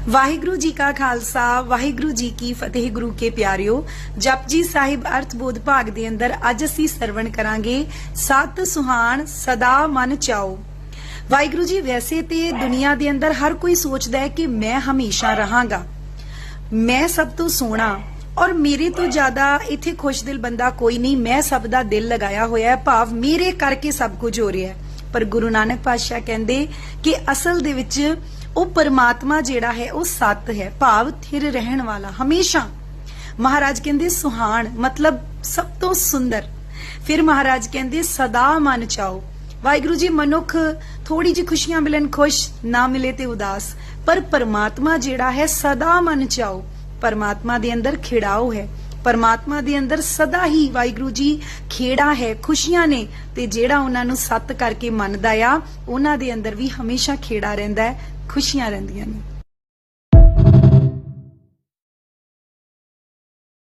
वाहिगुरु जी का खालसा वाहिगुरु जी की फतेह। गुरु के प्यारिओ, जपजी साहिब अर्थबोध भाग दे अंदर अज असीं सरवण करांगे सत सुहान सदा मन चाओ। वाहिगुरु जी, वैसे ते दुनिया दे अंदर हर कोई सोचदा है कि मैं हमेशा रहांगा, मैं सब तो सोहना और मेरे तो ज्यादा इत्थे खुशदिल बंदा कोई नहीं, मैं सब दा दिल लगाया होया है, भाव मेरे करके सब कुछ हो रहा है। पर गुरु नानक पातशाह कहंदे कि असल दे विच ਉਹ परमात्मा जिहड़ा है वो सत है, भाव थिर रहन वाला हमेशा। महाराज कहंदे सुहान मतलब सब तो सुंदर। फिर महाराज कहंदे सदा मन चाओ। वाहिगुरु जी, मनुख थोड़ी जी खुशियां मिलन खुश, ना मिले ते उदास, पर परमात्मा जिहड़ा है सदा मन चाओ। परमात्मा दे अंदर खिड़ाओ है, परमात्मा दे अंदर सदा ही वाहिगुरु जी खेड़ा है, खुशियां ने। ते जेड़ा उन्हां नूं सत करके मनदा आ, उन्हां दे अंदर भी हमेशा खेड़ा रहिंदा है, खुशियां रहिंदियां ने।